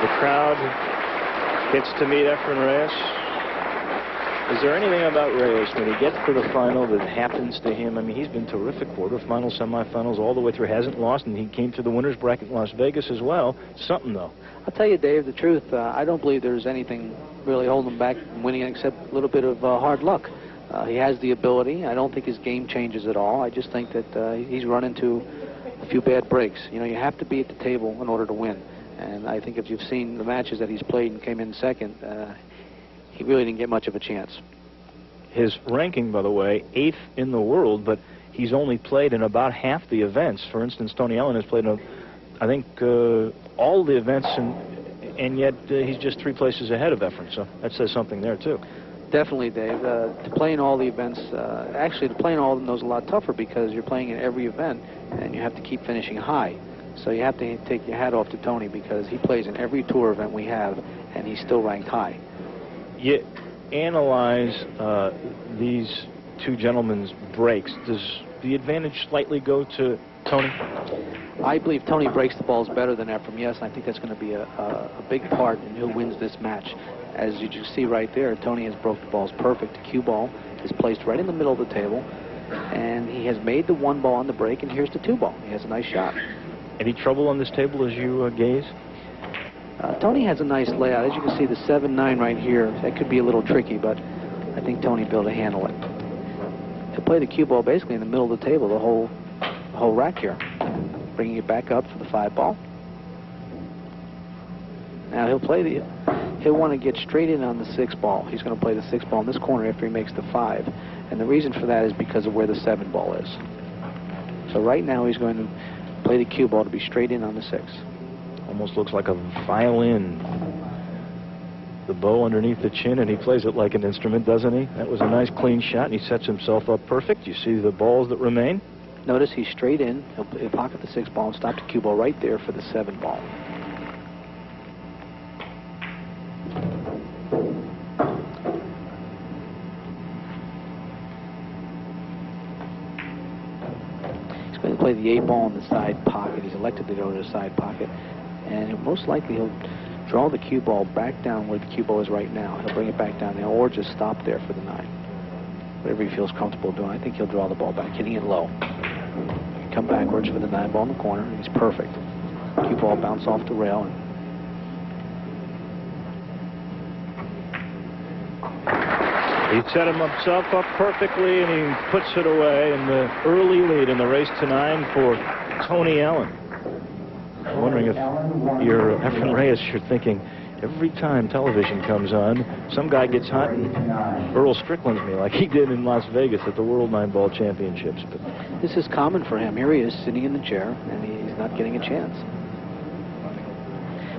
The crowd gets to meet Efren Reyes. Is there anything about Reyes when he gets to the final that happens to him? I mean, he's been terrific, quarterfinals, semifinals, all the way through, hasn't lost, and he came to the winner's bracket in Las Vegas as well. Something, though. I'll tell you, Dave, the truth, I don't believe there's anything really holding him back from winning except a little bit of hard luck. He has the ability. I don't think his game changes at all. I just think that he's run into a few bad breaks. You know, you have to be at the table in order to win. And I think if you've seen the matches that he's played and came in second, he really didn't get much of a chance. His ranking, by the way, 8th in the world, but he's only played in about half the events. For instance, Tony Ellin has played in, I think, all the events, and yet he's just 3 places ahead of Efren, so that says something there, too. Definitely, Dave. To play in all the events, actually, to play in all of them is a lot tougher because you're playing in every event, and you have to keep finishing high. So you have to take your hat off to Tony because he plays in every tour event we have, and he's still ranked high. You analyze these two gentlemen's breaks. Does the advantage slightly go to Tony? I believe Tony breaks the balls better than Efren, yes, and I think that's going to be a big part in who wins this match. As you just see right there, Tony has broke the balls perfect. The cue ball is placed right in the middle of the table, and he has made the 1 ball on the break, and here's the 2 ball. He has a nice shot. Any trouble on this table as you gaze? Tony has a nice layout. As you can see, the 7-9 right here, that could be a little tricky, but I think Tony will be able to handle it. He'll play the cue ball basically in the middle of the table, the whole rack here. Bringing it back up for the 5 ball. Now he'll want to get straight in on the 6 ball. He's going to play the 6 ball in this corner after he makes the 5. And the reason for that is because of where the 7 ball is. So right now he's going to play the cue ball to be straight in on the 6. Almost looks like a violin. The bow underneath the chin, and he plays it like an instrument, doesn't he? That was a nice clean shot, and he sets himself up perfect. You see the balls that remain? Notice he's straight in. He'll pocket the 6 ball and stop the cue ball right there for the 7 ball. He's going to play the 8 ball in the side pocket. He's elected to go to the side pocket. And most likely he'll draw the cue ball back down where the cue ball is right now. He'll bring it back down there or just stop there for the 9. Whatever he feels comfortable doing. I think he'll draw the ball back, hitting it low. Come backwards for the 9 ball in the corner. He's perfect. Cue ball bounce off the rail. He set himself up perfectly, and he puts it away in the early lead in the race to 9 for Tony Ellin. I'm wondering if you're Efren Reyes, you're thinking, every time television comes on, some guy gets hot and Earl Stricklands me like he did in Las Vegas at the World 9-Ball Championships. But this is common for him. Here he is sitting in the chair, and he's not getting a chance.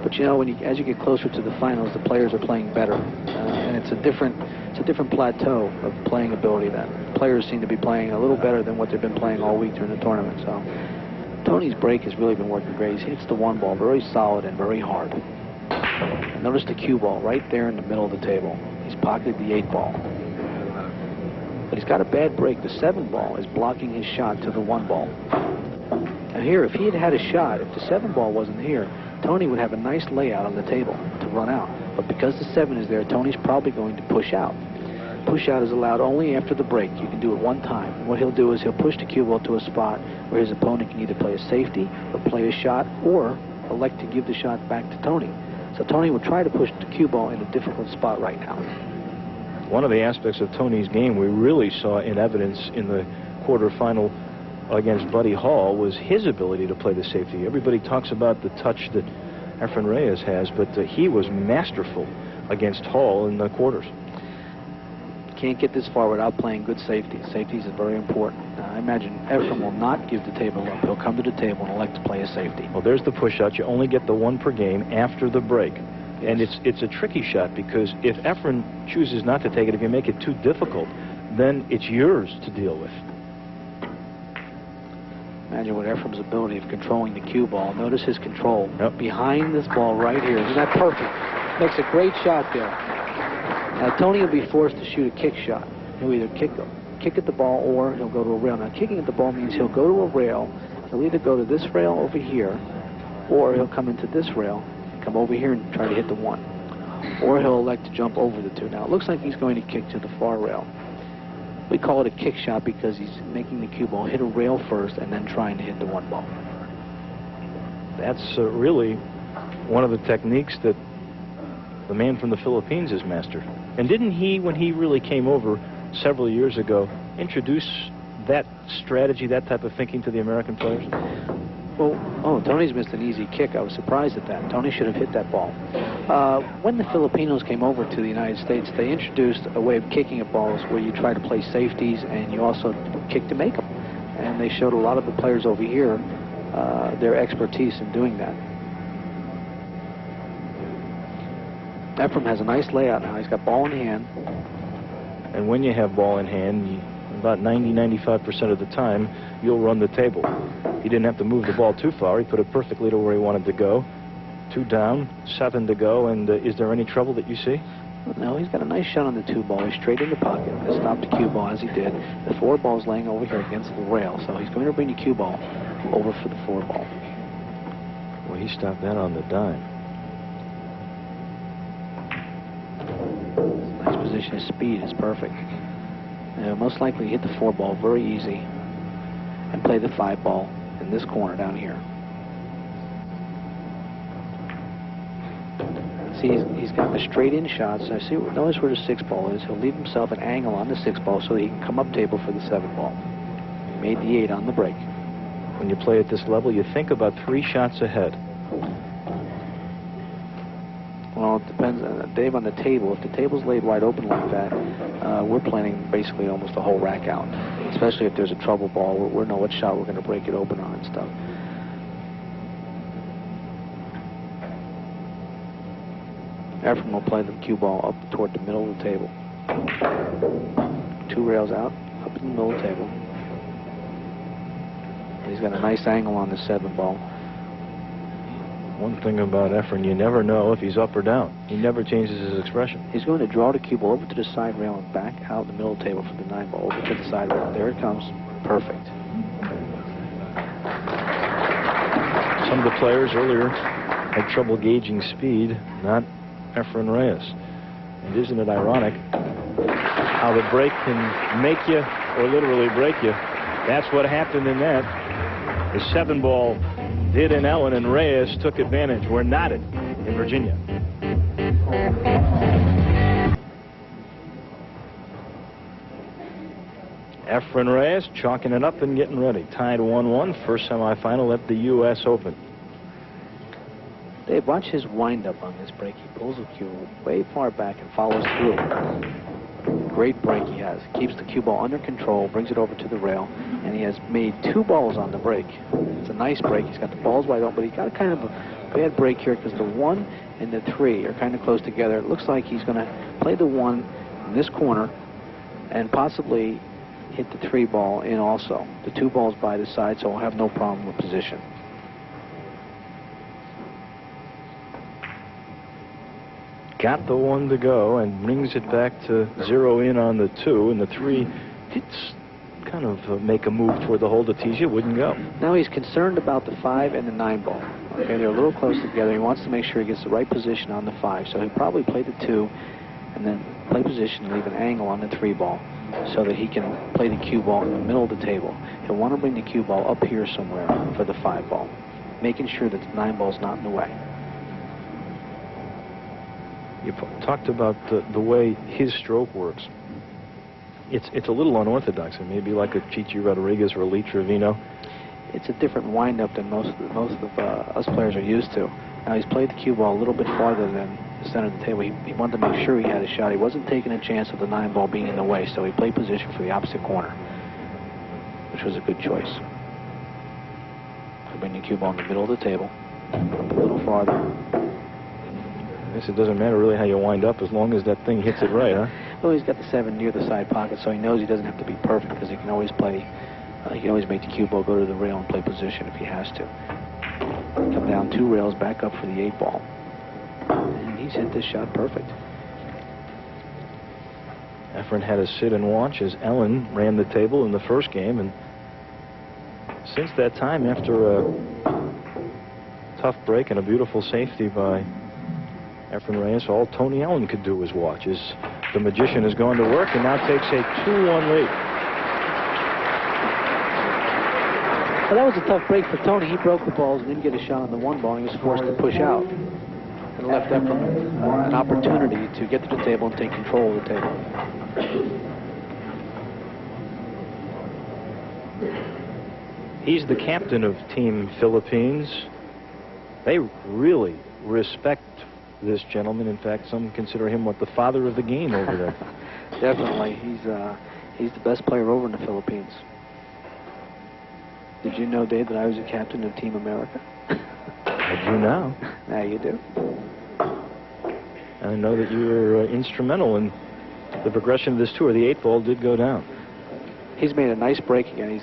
But you know, as you get closer to the finals, the players are playing better, and it's a different plateau of playing ability. That players seem to be playing a little better than what they've been playing all week during the tournament. So Tony's break has really been working great. He hits the 1 ball very solid and very hard. And notice the cue ball right there in the middle of the table. He's pocketed the 8 ball. But he's got a bad break. The 7 ball is blocking his shot to the 1 ball. Now here, if he had had a shot, if the 7 ball wasn't here, Tony would have a nice layout on the table to run out. But because the 7 is there, Tony's probably going to push out. Push out is allowed only after the break. You can do it 1 time. And what he'll do is he'll push the cue ball to a spot where his opponent can either play a safety or play a shot or elect to give the shot back to Tony. So Tony would try to push the cue ball in a difficult spot right now. One of the aspects of Tony's game we really saw in evidence in the quarterfinal against Buddy Hall was his ability to play the safety. Everybody talks about the touch that Efren Reyes has, but he was masterful against Hall in the quarters. Can't get this far without playing good safety. Safeties is very important. I imagine Efren will not give the table up. He'll come to the table and elect to play a safety. Well, there's the push out. You only get the 1 per game after the break. Yes. And it's a tricky shot because if Efren chooses not to take it, if you make it too difficult, then it's yours to deal with. Imagine what Efren's ability of controlling the cue ball. Notice his control behind this ball right here. Isn't that perfect? Makes a great shot there. Now, Tony will be forced to shoot a kick shot. He'll either kick at the ball or he'll go to a rail. Now, kicking at the ball means he'll go to a rail. He'll either go to this rail over here or he'll come into this rail come over here and try to hit the 1. Or he'll elect to jump over the 2. Now, it looks like he's going to kick to the far rail. We call it a kick shot because he's making the cue ball hit a rail first and then trying to hit the 1 ball. That's really one of the techniques that the man from the Philippines has mastered. And didn't he, when he really came over several years ago, introduce that strategy, that type of thinking to the American players? Well, Tony's missed an easy kick. I was surprised at that. Tony should have hit that ball. When the Filipinos came over to the United States, they introduced a way of kicking at balls where you try to play safeties and you also kick to make them. And they showed a lot of the players over here their expertise in doing that. Efren has a nice layout now. He's got ball in hand. And when you have ball in hand, about 90-95% of the time, you'll run the table. He didn't have to move the ball too far. He put it perfectly to where he wanted to go. 2 down, 7 to go. And is there any trouble that you see? No, he's got a nice shot on the 2 ball. He's straight in the pocket. He stopped the cue ball as he did. The 4 ball's laying over here against the rail, so he's going to bring the cue ball over for the 4 ball. Well, he stopped that on the dime. Nice position. His speed is perfect. Most likely hit the 4 ball very easy and play the 5 ball in this corner down here. See, he's got the straight in shots. Notice where the 6 ball is. He'll leave himself an angle on the 6 ball so that he can come up table for the 7 ball. He made the 8 on the break. When you play at this level, you think about 3 shots ahead. Well, it depends, Dave, on the table. If the table's laid wide open like that, we're planning basically almost the whole rack out. Especially if there's a trouble ball, we know what shot we're going to break it open on and stuff. Efren will play the cue ball up toward the middle of the table. 2 rails out, up in the middle of the table. He's got a nice angle on the 7 ball. One thing about Efren, you never know if he's up or down. He never changes his expression. He's going to draw the cue ball over to the side rail and back out the middle of the table for the 9 ball. Over to the side rail. There it comes. Perfect. Some of the players earlier had trouble gauging speed, not Efren Reyes. And isn't it ironic how the break can make you or literally break you? That's what happened in that. The 7 ball did in Ellin, and Reyes took advantage. We're knotted in Virginia. Efren Reyes chalking it up and getting ready. Tied 1-1, first semifinal at the U.S. Open. Dave, watch his wind-up on this break. He pulls the cue way far back and follows through. Great break he has. Keeps the cue ball under control, brings it over to the rail, and he has made 2 balls on the break. It's a nice break. He's got the balls wide open, but he's got a kind of a bad break here because the 1 and the 3 are kind of close together. It looks like he's going to play the 1 in this corner and possibly hit the 3 ball in also. The 2 balls by the side, so he'll have no problem with position. Got the 1 to go and brings it back to 0 in on the 2, and the 3 did kind of make a move toward the hole to tease you. Wouldn't go. Now he's concerned about the 5 and the 9 ball. Okay, they're a little close together. He wants to make sure he gets the right position on the 5, so he'll probably play the 2 and then play position and leave an angle on the 3 ball so that he can play the cue ball in the middle of the table. He'll want to bring the cue ball up here somewhere for the 5 ball, making sure that the 9 ball's not in the way. You talked about the way his stroke works. It's a little unorthodox. It may be like a Chichi Rodriguez or a Lee Trevino. It's a different wind-up than most of us players are used to. Now, he's played the cue ball a little bit farther than the center of the table. He wanted to make sure he had a shot. He wasn't taking a chance of the 9 ball being in the way, so he played position for the opposite corner, which was a good choice. He'll bring the cue ball in the middle of the table, up a little farther. I guess it doesn't matter really how you wind up as long as that thing hits it right, huh? Well, he's got the 7 near the side pocket, so he knows he doesn't have to be perfect because he can always play. He can always make the cue ball go to the rail and play position if he has to. Come down 2 rails, back up for the 8 ball, and he's hit this shot perfect. Efren had to sit and watch as Ellin ran the table in the first game, and since that time, after a tough break and a beautiful safety by Efren Reyes. All Tony Ellin could do was watch as the magician has gone to work and now takes a 2-1 lead. Well, that was a tough break for Tony. He broke the balls and didn't get a shot on the one ball. He was forced to push out. And left Efren an opportunity to get to the table and take control of the table. He's the captain of Team Philippines. They really respect this gentleman. In fact, some consider him the father of the game over there. Definitely. He's the best player over in the Philippines. Did you know, Dave, that I was a captain of Team America? I do now. Now you do. I know that you were instrumental in the progression of this tour. The 8 ball did go down. He's made a nice break again.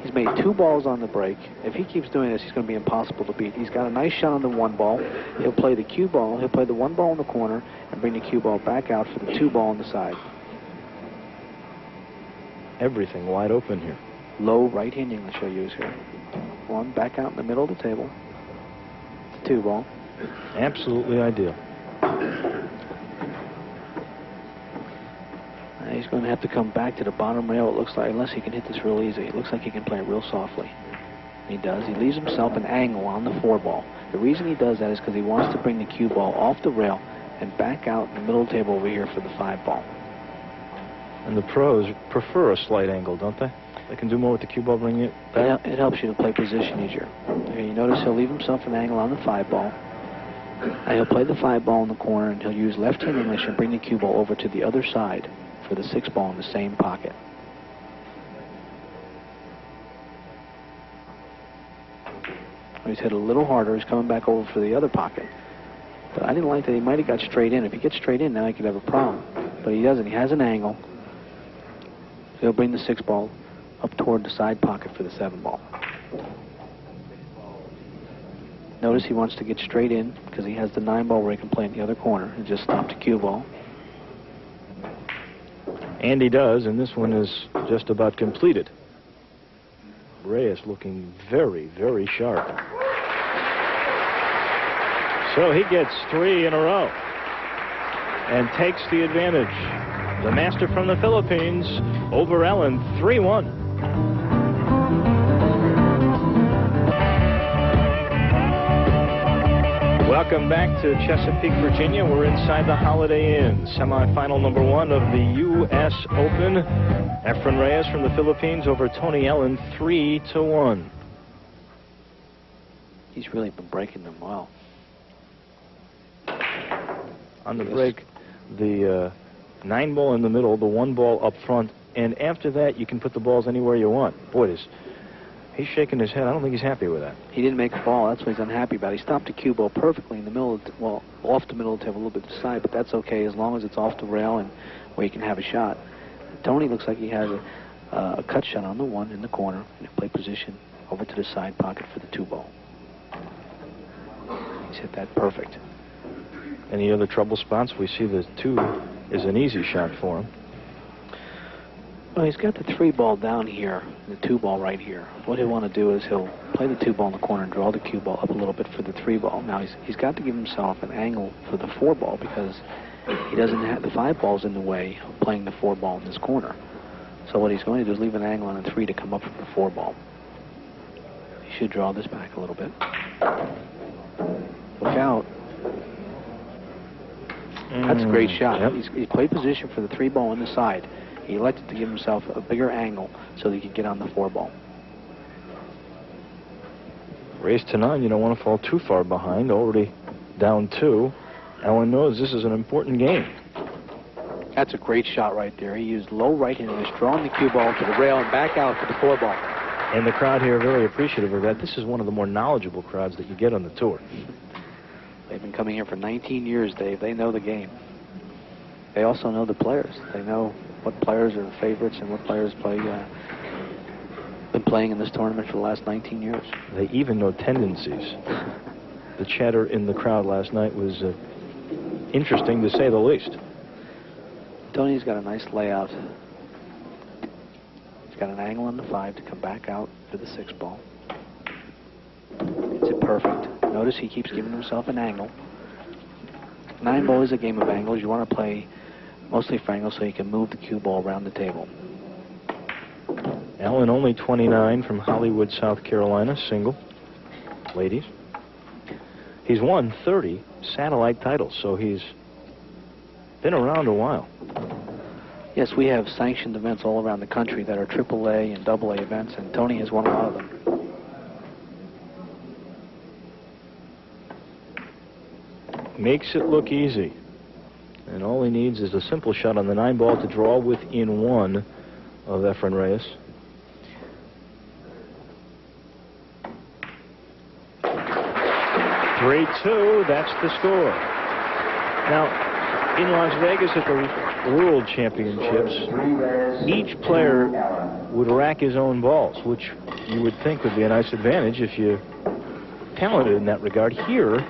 He's made 2 balls on the break. If he keeps doing this, he's going to be impossible to beat. He's got a nice shot on the 1 ball. He'll play the cue ball. He'll play the 1 ball in the corner and bring the cue ball back out for the 2 ball on the side. Everything wide open here. Low right-hand English I use here. 1 back out in the middle of the table. 2 ball. Absolutely ideal. He's going to have to come back to the bottom rail, it looks like, unless he can hit this real easy. It looks like he can play it real softly. He does. He leaves himself an angle on the 4 ball. The reason he does that is because he wants to bring the cue ball off the rail and back out in the middle of the table over here for the 5 ball. And the pros prefer a slight angle, don't they? They can do more with the cue ball, bringing it back. It helps you to play position easier. Okay, you notice he'll leave himself an angle on the 5 ball. And he'll play the 5 ball in the corner, and he'll use left-hand English and bring the cue ball over to the other side for the 6 ball in the same pocket. He's hit a little harder. He's coming back over for the other pocket. But I didn't like that he might have got straight in. If he gets straight in, now he could have a problem. But he doesn't. He has an angle. So he'll bring the 6 ball up toward the side pocket for the 7 ball. Notice he wants to get straight in because he has the 9 ball where he can play in the other corner and just stop the cue ball. And he does, and this one is just about completed. Reyes looking very, very sharp. So he gets 3 in a row and takes the advantage. The master from the Philippines over Ellin, 3-1. Welcome back to Chesapeake, Virginia. We're inside the Holiday Inn. Semifinal number 1 of the U.S. Open. Efren Reyes from the Philippines over Tony Ellin, 3-1. He's really been breaking them well. On the break, the 9 ball in the middle, the 1 ball up front, and after that you can put the balls anywhere you want. Boy, he's shaking his head. I don't think he's happy with that. He didn't make a ball. That's what he's unhappy about. He stopped the cue ball perfectly in the middle of off the middle of the table, a little bit to the side, but that's okay as long as it's off the rail and where you can have a shot. Tony looks like he has a cut shot on the 1 in the corner, and he'll play position over to the side pocket for the 2 ball. He's hit that perfect. Any other trouble spots? We see the 2 is an easy shot for him. Well, he's got the 3 ball down here, and the 2 ball right here. What he'll want to do is he'll play the 2 ball in the corner and draw the cue ball up a little bit for the 3 ball. Now he's got to give himself an angle for the 4 ball because he doesn't have the 5 balls in the way of playing the 4 ball in this corner. So what he's going to do is leave an angle on the 3 to come up from the 4 ball. He should draw this back a little bit. Look out. That's a great shot. Yep. He played position for the 3 ball on the side. He elected to give himself a bigger angle so that he could get on the 4 ball. Race to 9, you don't want to fall too far behind. Already down 2. Ellin knows this is an important game. That's a great shot right there. He used low right-hand English, drawing the cue ball to the rail and back out for the 4 ball. And the crowd here very appreciative of that. This is one of the more knowledgeable crowds that you get on the tour. They've been coming here for 19 years, Dave. They know the game. They also know the players. They know what players are favorites and what players been playing in this tournament for the last 19 years. They even know tendencies. The chatter in the crowd last night was interesting, to say the least. Tony's got a nice layout. He's got an angle on the 5 to come back out for the 6 ball. It's perfect. Notice he keeps giving himself an angle. 9-ball is a game of angles. You want to play mostly for angles so you can move the cue ball around the table. Ellin, only 29, from Hollywood, South Carolina, single. Ladies. He's won 30 satellite titles, so he's been around a while. Yes, we have sanctioned events all around the country that are AAA and AA events, and Tony has won a lot of them. Makes it look easy. And all he needs is a simple shot on the 9-ball to draw within 1 of Efren Reyes. (3-2), that's the score. Now, in Las Vegas at the World Championships, each player would rack his own balls, which you would think would be a nice advantage if you're talented in that regard. Here,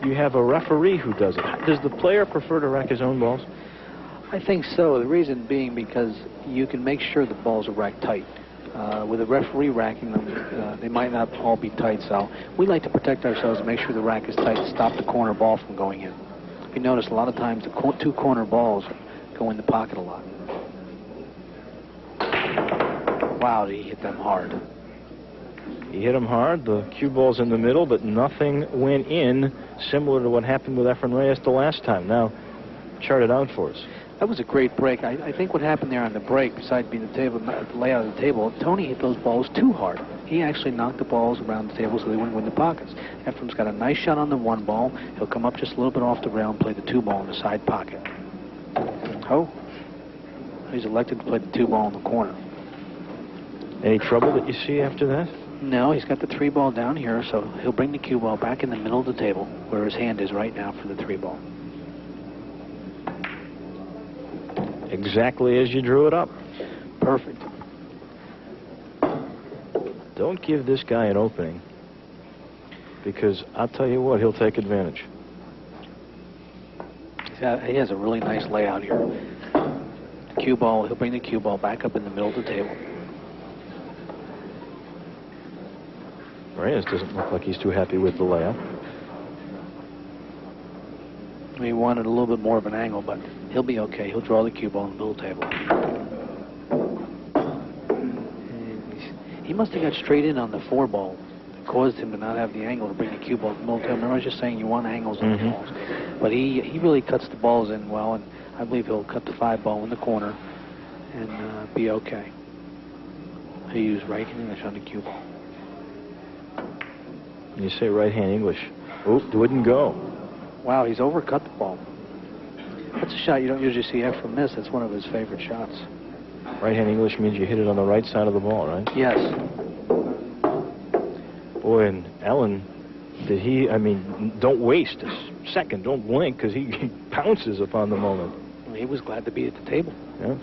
you have a referee who does it. Does the player prefer to rack his own balls? I think so. The reason being because you can make sure the balls are racked tight. With a referee racking them, they might not all be tight, so we like to protect ourselves and make sure the rack is tight to stop the corner ball from going in. If you notice, a lot of times the 2 corner balls go in the pocket a lot. Wow, did he hit them hard. He hit him hard. The cue ball's in the middle, but nothing went in, similar to what happened with Efren Reyes the last time. Now, chart it out for us. That was a great break. I think what happened there on the break, besides being the table, the layout of the table, Tony hit those balls too hard. He actually knocked the balls around the table so they wouldn't win the pockets. Efren's got a nice shot on the 1 ball. He'll come up just a little bit off the rail and play the 2 ball in the side pocket. Oh, he's elected to play the 2 ball in the corner. Any trouble that you see after that? No, he's got the 3 ball down here, so he'll bring the cue ball back in the middle of the table where his hand is right now for the 3 ball. Exactly as you drew it up. Perfect. Don't give this guy an opening, because I'll tell you what, he'll take advantage. He has a really nice layout here. The cue ball, he'll bring the cue ball back up in the middle of the table. Reyes doesn't look like he's too happy with the layout. He wanted a little bit more of an angle, but he'll be okay. He'll draw the cue ball in the middle table. He must have got straight in on the 4 ball. It caused him to not have the angle to bring the cue ball to the middle table. Remember, I was just saying you want angles on the balls. But he really cuts the balls in well, and I believe he'll cut the 5 ball in the corner and be okay. He'll use right hand English on the cue ball. You say right-hand English. Oop, wouldn't go. Wow, he's overcut the ball. That's a shot you don't usually see Efren miss. That's one of his favorite shots. Right-hand English means you hit it on the right side of the ball, right? Yes. Boy, and Ellin, don't waste a second. Don't blink, because he pounces upon the moment. Well, he was glad to be at the table. Yeah.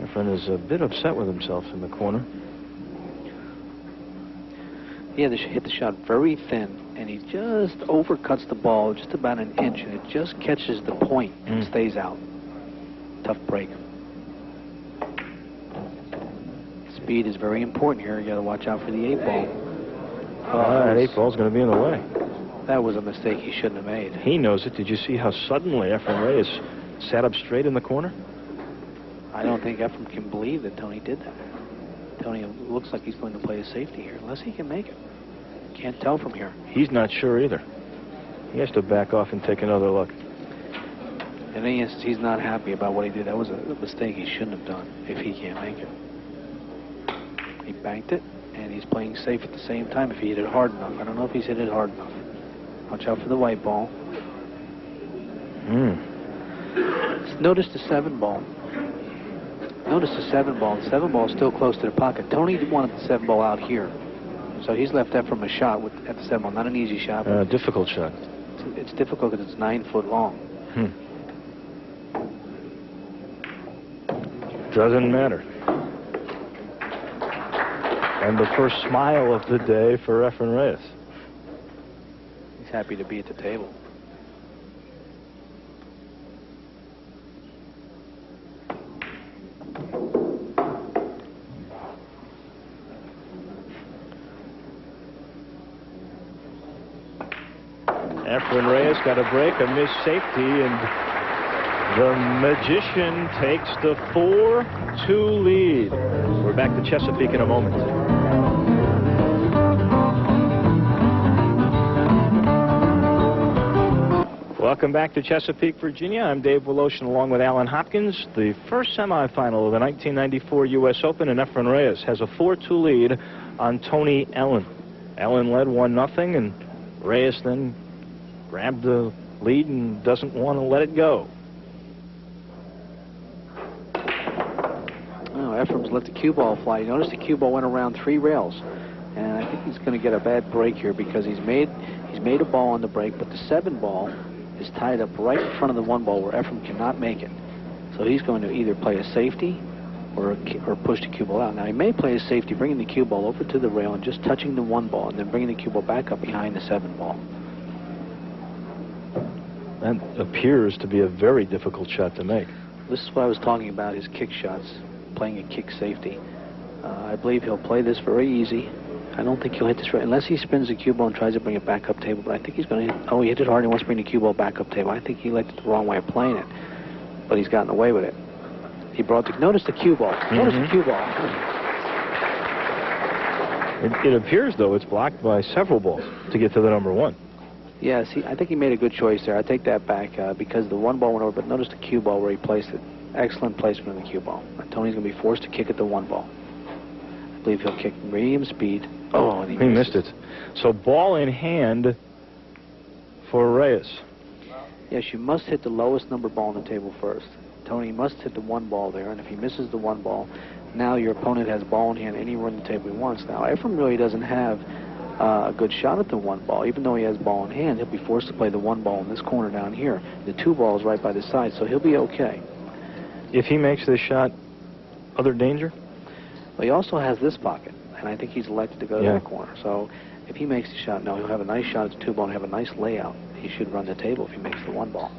Efren is a bit upset with himself in the corner. He had to hit the shot very thin, and he just overcuts the ball just about an inch, and it just catches the point and stays out. Tough break. Speed is very important here. You got to watch out for the 8 ball. That 8 ball's going to be in the way. That was a mistake he shouldn't have made. He knows it. Did you see how suddenly Efren Reyes sat up straight in the corner? I don't think Efren can believe that Tony did that. Tony looks like he's going to play a safety here, unless he can make it. Can't tell from here. He's not sure either. He has to back off and take another look. And he's not happy about what he did. That was a mistake he shouldn't have done if he can't make it. He banked it, and he's playing safe at the same time if he hit it hard enough. I don't know if he's hit it hard enough. Watch out for the white ball. Notice the 7 ball. Notice the 7 ball. The 7 ball is still close to the pocket. Tony wanted the 7 ball out here. So he's left Efren a shot at the 7 ball. Not an easy shot. Difficult shot. It's difficult because it's 9 foot long. Doesn't matter. And the first smile of the day for Efren Reyes. He's happy to be at the table. Efren Reyes got a break, a missed safety, and the Magician takes the 4-2 lead. We're back to Chesapeake in a moment. Welcome back to Chesapeake, Virginia. I'm Dave Woloshin along with Alan Hopkins. The first semifinal of the 1994 U.S. Open, and Efren Reyes has a 4-2 lead on Tony Ellin. Ellin led 1-0, and Reyes then grabbed the lead and doesn't want to let it go. Efren's let the cue ball fly. You notice the cue ball went around 3 rails, and I think he's going to get a bad break here because he's made a ball on the break, but the 7 ball is tied up right in front of the 1 ball where Efren cannot make it. So he's going to either play a safety or push the cue ball out. Now he may play a safety, bringing the cue ball over to the rail and just touching the 1 ball, and then bringing the cue ball back up behind the 7 ball. That appears to be a very difficult shot to make. This is what I was talking about, his kick shots, playing a kick safety. I believe he'll play this very easy. I don't think he'll hit this right, unless he spins the cue ball and tries to bring it back up table, but I think he's going to hit, oh, he hit it hard, he wants to bring the cue ball back up table. I think he liked it the wrong way of playing it, but he's gotten away with it. He brought the, notice the cue ball. Notice the cue ball. It appears, though, it's blocked by several balls to get to the number 1. Yes, I think he made a good choice there. I take that back because the 1 ball went over, but notice the cue ball where he placed it. Excellent placement of the cue ball. Tony's going to be forced to kick at the 1 ball. I believe he'll kick medium speed. Oh, and he missed it. So ball in hand for Reyes. Yes, you must hit the lowest number ball on the table first. Tony must hit the 1 ball there, and if he misses the 1 ball, now your opponent has ball in hand anywhere on the table he wants. Now, Efren really doesn't have a good shot at the 1 ball. Even though he has ball in hand, he'll be forced to play the 1 ball in this corner down here. The 2 balls right by the side, so he'll be okay. If he makes this shot, other danger? Well, he also has this pocket, and I think he's elected to go to that corner. So if he makes the shot, no, he'll have a nice shot at the 2 ball and have a nice layout. He should run the table if he makes the 1 ball.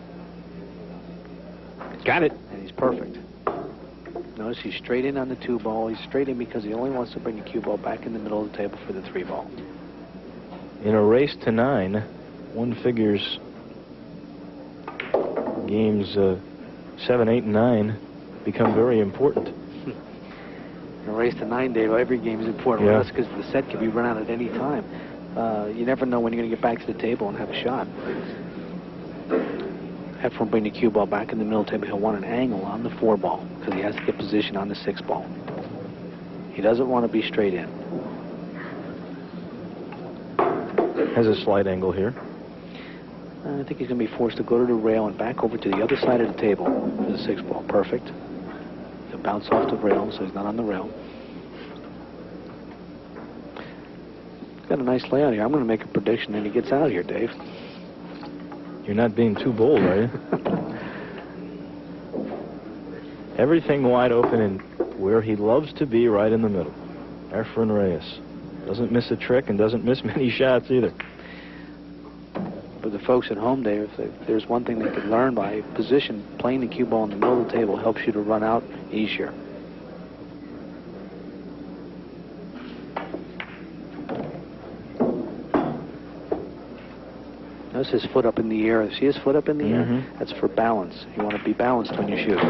Got it. And he's perfect. Notice he's straight in on the 2 ball. He's straight in because he only wants to bring the cue ball back in the middle of the table for the 3 ball. In a race to 9, one figures games 7, 8, and 9 become very important. In a race to 9, Dave, every game is important. Yeah. Well, that's because the set can be run out at any time. You never know when you're going to get back to the table and have a shot. Efren bring the cue ball back in the middle of the table. He'll want an angle on the 4 ball because he has to get position on the 6 ball. He doesn't want to be straight in. Has a slight angle here. I think he's going to be forced to go to the rail and back over to the other side of the table for the 6 ball. Perfect. He'll bounce off the rail, so he's not on the rail. He's got a nice layout here. I'm going to make a prediction that he gets out of here, Dave. You're not being too bold, are you? Everything wide open and where he loves to be, right in the middle. Efren Reyes. Doesn't miss a trick and doesn't miss many shots either. For the folks at home, Dave, if there's one thing they could learn by position, playing the cue ball in the middle of the table helps you to run out easier. Notice his foot up in the air. See his foot up in the air? That's for balance. You want to be balanced when you shoot.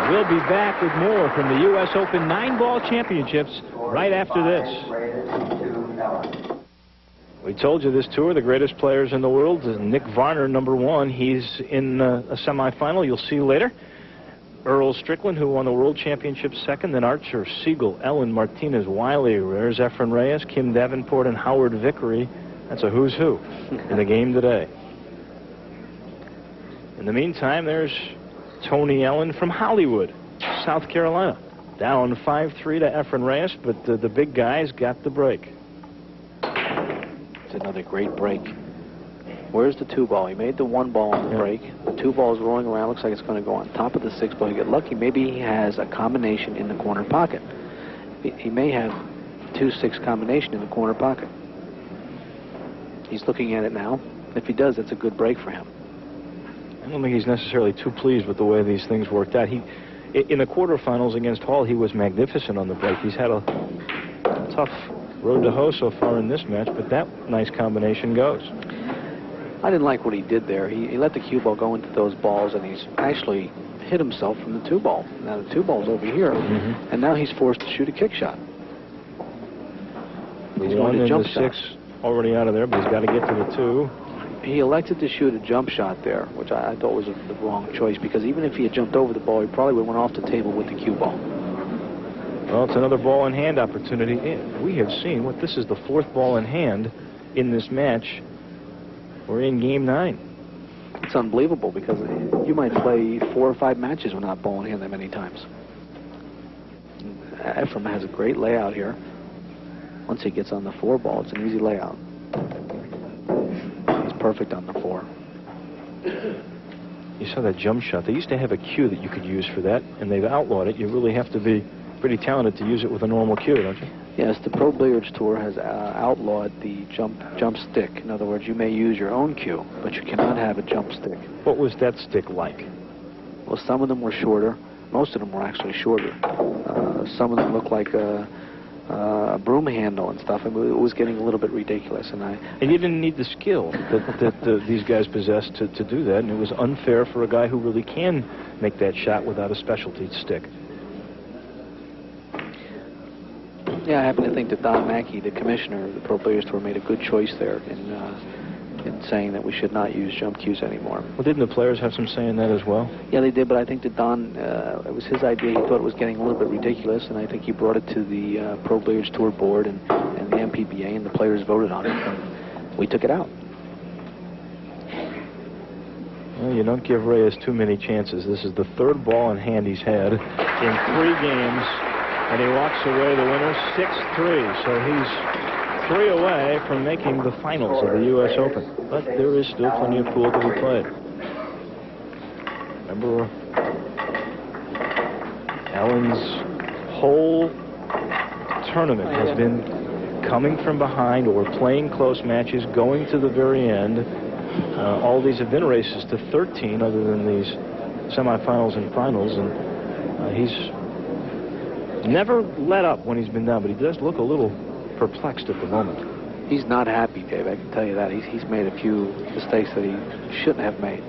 We'll be back with more from the U.S. Open 9-ball championships right after this. We told you this tour, the greatest players in the world. Nick Varner, number 1. He's in a semifinal. You'll see later. Earl Strickland, who won the World Championship 2nd. Then Archer, Siegel, Ellin, Martinez, Wiley. There's Efren Reyes, Kim Davenport, and Howard Vickery. That's a who's who in the game today. In the meantime, there's Tony Ellin from Hollywood, South Carolina. Down 5-3 to Efren Reyes, but the big guys got the break. It's another great break. Where's the 2 ball? He made the 1 ball on the break. The 2 ball is rolling around. Looks like it's going to go on top of the 6 ball. You get lucky. Maybe he has a combination in the corner pocket. He may have 2-6 combination in the corner pocket. He's looking at it now. If he does, that's a good break for him. I don't think he's necessarily too pleased with the way these things worked out. In the quarterfinals against Hall, he was magnificent on the break. He's had a tough road to hoe so far in this match, but that nice combination goes. I didn't like what he did there. He let the cue ball go into those balls, and he's actually hit himself from the 2-ball. Now the 2-ball's over here, and now he's forced to shoot a kick shot. He's going to jump shot. 6 already out of there, but he's got to get to the 2. He elected to shoot a jump shot there, which I thought was the wrong choice, because even if he had jumped over the ball, he probably would have went off the table with the cue ball. Well, it's another ball in hand opportunity. We have seen what this is the 4th ball in hand in this match. We're in game 9. It's unbelievable, because you might play 4 or 5 matches without ball in hand that many times. Efren has a great layout here. Once he gets on the 4 ball, it's an easy layout. He's perfect on the 4. You saw that jump shot. They used to have a cue that you could use for that, and they've outlawed it. You really have to be pretty talented to use it with a normal cue, don't you? Yes, the Pro Billiards Tour has outlawed the jump stick. In other words, you may use your own cue, but you cannot have a jump stick. What was that stick like? Well, some of them were shorter. Most of them were actually shorter. Some of them looked like a broom handle and stuff. I mean, it was getting a little bit ridiculous. And you didn't need the skill that these guys possess to do that, and it was unfair for a guy who really can make that shot without a specialty stick. Yeah, I happen to think that Don Mackey, the commissioner of the Pro Billiards Tour, made a good choice there in saying that we should not use jump cues anymore. Well, didn't the players have some say in that as well? Yeah, they did, but I think that Don, it was his idea. He thought it was getting a little bit ridiculous, and I think he brought it to the Pro Billiards Tour board and the MPBA, and the players voted on it, and we took it out. Well, you don't give Reyes too many chances. This is the 3rd ball in hand he's had in 3 games. And he walks away the winner 6-3. So he's 3 away from making the finals of the U.S. Open. But there is still plenty of pool to be played. Remember, Ellin's whole tournament has been coming from behind or playing close matches, going to the very end. All these have been races to 13 other than these semifinals and finals. And he's never let up when he's been down, but he does look a little perplexed at the moment. He's not happy, Dave, I can tell you that. He's made a few mistakes that he shouldn't have made.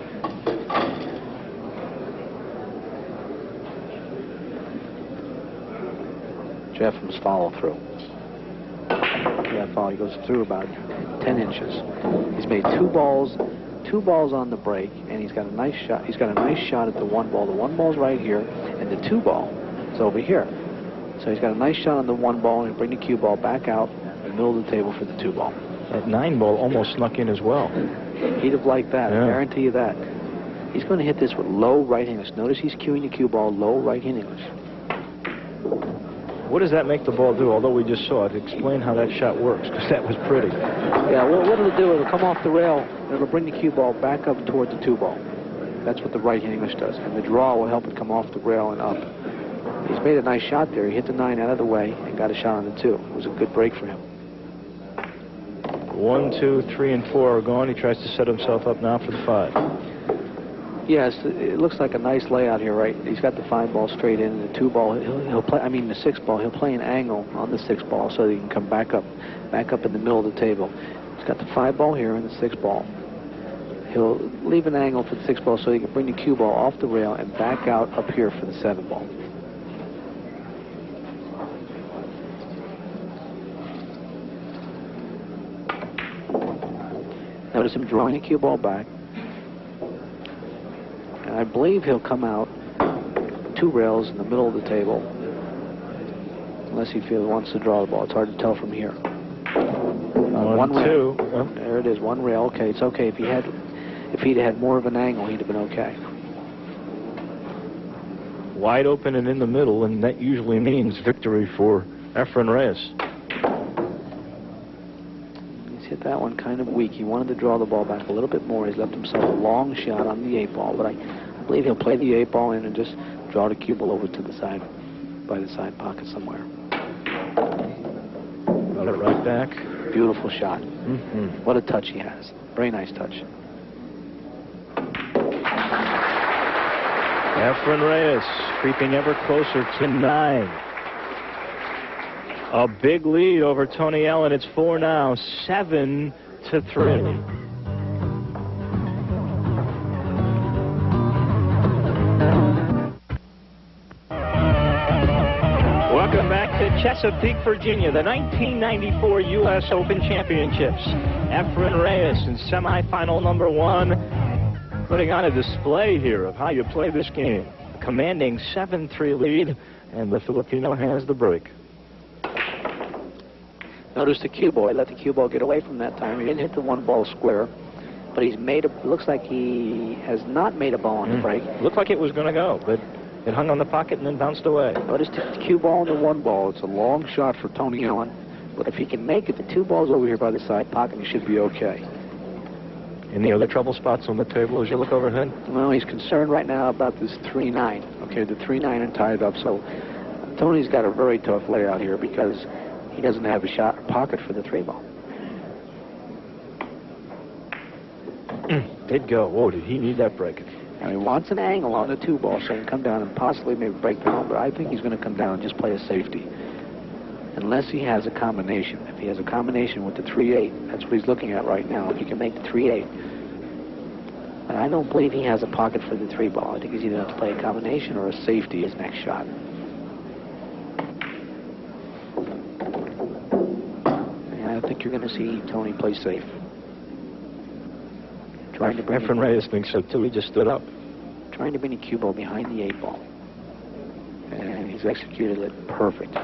Jeffrem's follow-through. That follow, he goes through about 10 inches. He's made 2 balls on the break, and he's got a nice shot. He's got a nice shot at the 1 ball. The 1 ball's right here, and the 2 ball is over here. So he's got a nice shot on the 1 ball, and he'll bring the cue ball back out in the middle of the table for the 2 ball. That 9 ball almost snuck in as well. He'd have liked that, yeah. I guarantee you that. He's going to hit this with low right English. Notice he's cueing the cue ball low right hand English. What does that make the ball do? Although we just saw it, explain how that shot works, because that was pretty. Yeah, well, what it'll do, it'll come off the rail, and it'll bring the cue ball back up toward the 2 ball. That's what the right hand English does, and the draw will help it come off the rail and up. He's made a nice shot there. He hit the 9 out of the way and got a shot on the 2. It was a good break for him. 1, 2, 3, and 4 are gone. He tries to set himself up now for the 5. Yes, it looks like a nice layout here, right? He's got the 5 ball straight in, and the 2 ball. He'll play. I mean, the 6 ball. He'll play an angle on the 6 ball so that he can come back up in the middle of the table. He's got the 5 ball here and the 6 ball. He'll leave an angle for the 6 ball so he can bring the cue ball off the rail and back out up here for the 7 ball. Notice him drawing the cue ball back. And I believe he'll come out 2 rails in the middle of the table. Unless he wants to draw the ball. It's hard to tell from here. 1 rail. 2. There it is, 1 rail. Okay, it's okay. If he'd had more of an angle, he'd have been okay. Wide open and in the middle, and that usually means victory for Efren Reyes. Hit that one kind of weak. He wanted to draw the ball back a little bit more. He's left himself a long shot on the 8 ball, but I believe he'll play the 8 ball in and just draw the cue ball over to the side, by the side pocket somewhere. Got it right back. Beautiful shot. Mm-hmm. What a touch he has. Very nice touch. Efren Reyes creeping ever closer to 9. A big lead over Tony Ellin. It's 4 now, 7-3. Welcome back to Chesapeake, Virginia, the 1994 U.S. Open Championships. Efren Reyes in semifinal number 1, putting on a display here of how you play this game. A commanding 7-3 lead, and the Filipino has the break. Notice the cue ball. He let the cue ball get away from that time. He didn't hit the one ball square, but he's made a. Looks like he has not made a ball on the break. Looked like it was going to go, but it hung on the pocket and then bounced away. Notice the cue ball and the one ball. It's a long shot for Tony Ellin, but if he can make it, the 2 balls over here by the side pocket, he should be okay. Any other trouble spots on the table as you look overhead? Well, he's concerned right now about this 3-9. Okay, the 3-9 and tied up. So Tony's got a very tough layout here because he doesn't have a shot pocket for the 3 ball. Did go. Whoa, did he need that break? And he wants an angle on the 2 ball so he can come down and possibly maybe break down, but I think he's going to come down and just play a safety. Unless he has a combination. If he has a combination with the 3-8, that's what he's looking at right now. If he can make the 3-8. And I don't believe he has a pocket for the 3 ball. I think he's either going to play a combination or a safety his next shot. I think you're going to see Tony play safe. Trying to bring Efren Reyes thinks so too. He just stood up. Trying to bring the cue ball behind the 8 ball. And he's executed it perfect.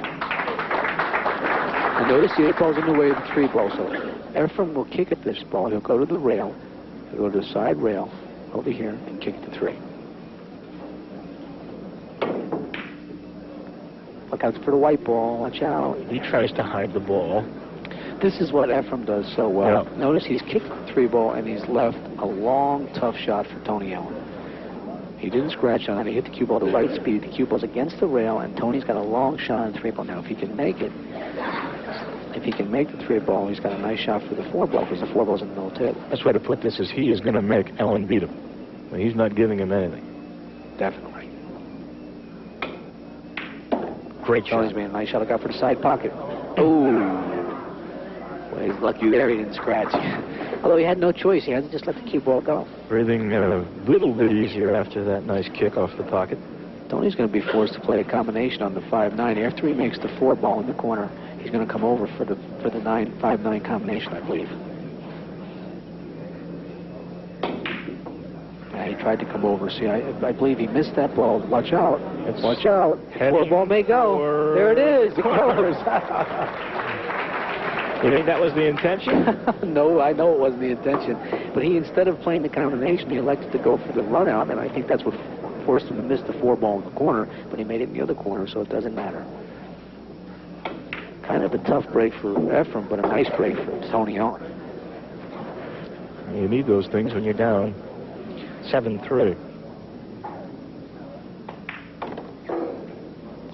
And notice the 8 ball's in the way of the 3 ball. So Efren will kick at this ball. He'll go to the rail. He'll go to the side rail over here and kick the 3. Look out for the white ball. Watch out. He tries to hide the ball. This is what Efren does so well. Yeah. Notice he's kicked the 3 ball and he's left a long, tough shot for Tony Ellin. He didn't scratch on it. He hit the cue ball at the right speed. The cue ball's against the rail, and Tony's got a long shot on the 3 ball. Now, if he can make it, if he can make the 3 ball, he's got a nice shot for the 4 ball because the 4 ball's in the middle table. Best way to put this is he is going to make Ellin beat him. But he's not giving him anything. Definitely. Great shot. Tony's made a nice shot. Look out for the side pocket. Oh. Well, he's lucky there he didn't scratch. Although he had no choice. He had to just let the cue ball go. Breathing a little bit easier after that nice kick off the pocket. Tony's going to be forced to play a combination on the 5-9. After he makes the 4 ball in the corner, he's going to come over for the 5-9 combination, I believe. Yeah, he tried to come over. See, I believe he missed that ball. Watch out. Watch out. 4 ball may go. There it is. It goes. You think that was the intention? No, I know it wasn't the intention. But he, instead of playing the combination, he elected to go for the run out, and I think that's what forced him to miss the 4 ball in the corner, but he made it in the other corner, so it doesn't matter. Kind of a tough break for Efren, but a nice break for Tony Ellin. You need those things when you're down 7-3.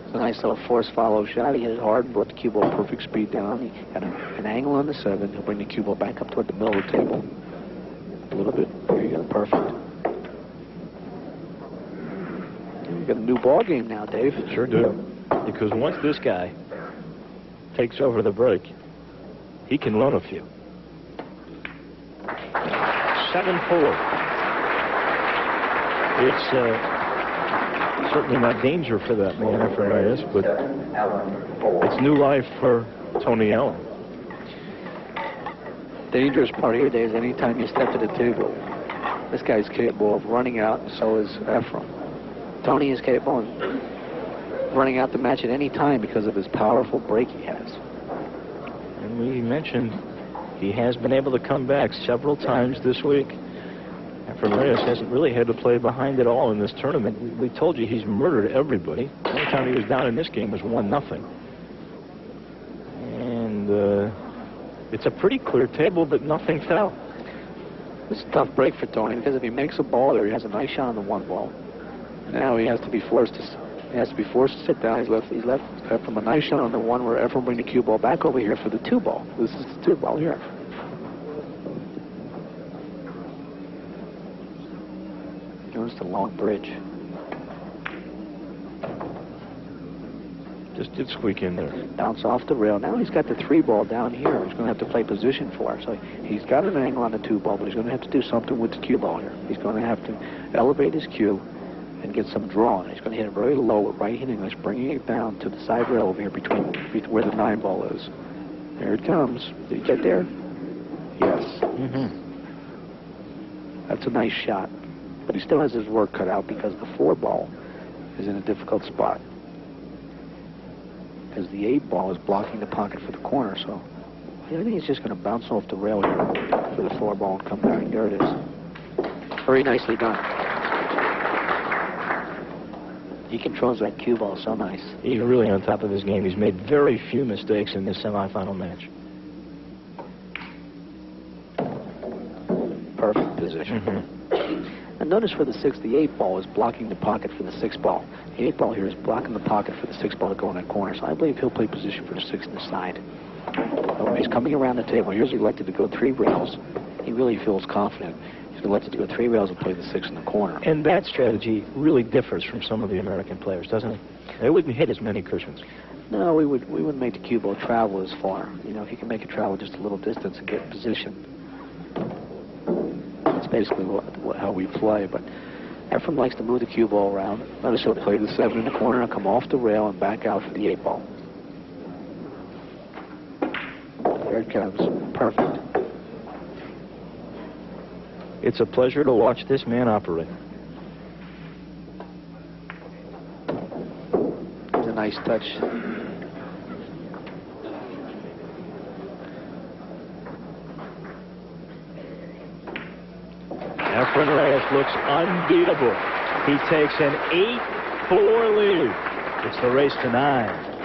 A nice little force follow shot. He hit it hard and brought the cue ball perfect speed down. He had an angle on the 7. He'll bring the cue ball back up toward the middle of the table. A little bit. There you go. Perfect. You got a new ball game now, Dave. Sure do. Because once this guy takes over the break, he can run a few. 7-4. It's certainly not danger for that man, Efren Reyes, but it's new life for Tony Ellin. Dangerous part here, Dave, is anytime you step to the table, this guy's capable of running out, and so is Efren. Tony is capable of running out the match at any time because of his powerful break he has. And we mentioned he has been able to come back several times this week. Efren Reyes hasn't really had to play behind at all in this tournament. We told you he's murdered everybody. The only time he was down in this game was 1-0. And it's a pretty clear table, but nothing fell. It's a tough break for Tony because if he makes a ball there, he has a nice shot on the 1 ball. Now he has to be forced to sit down. He's left from a nice shot on the 1 where Efren will bring the cue ball back over here for the 2 ball. This is the 2 ball here. Notice the long bridge. Just Did squeak in there. Bounce off the rail. Now he's got the 3 ball down here. He's going to have to play position for it. So he's got an angle on the 2 ball, but he's going to have to do something with the cue ball here. He's going to have to elevate his cue and get some draw. And he's going to hit it very low with right-hand English, bringing it down to the side rail over here between where the 9 ball is. There it comes. Did he get there? Yes. That's a nice shot. But he still has his work cut out because the 4 ball is in a difficult spot. Because the 8 ball is blocking the pocket for the corner, so I think he's just going to bounce off the rail here for the 4 ball and come back. There it is. Very nicely done. He controls that cue ball so nice. He's really on top of his game. He's made very few mistakes in this semifinal match. Perfect position. And notice for the 6, the 8 ball is blocking the pocket for the 6 ball. The 8 ball here is blocking the pocket for the 6 ball to go in that corner. So I believe he'll play position for the 6 in the side. So he's coming around the table. Here's elected to go 3 rails. He really feels confident. He's elected to go 3 rails and play the 6 in the corner. And that strategy really differs from some of the American players, doesn't it? They wouldn't hit as many cushions. No, we wouldn't make the cue ball travel as far. You know, if you can make it travel just a little distance and get in position. That's basically how we play, but Efren likes to move the cue ball around. Notice he'll play the 7 in the corner and come off the rail and back out for the 8 ball. There it comes. Perfect. It's a pleasure to watch this man operate. It's a nice touch. Efren Reyes looks unbeatable. He takes an 8-4 lead. It's the race to 9.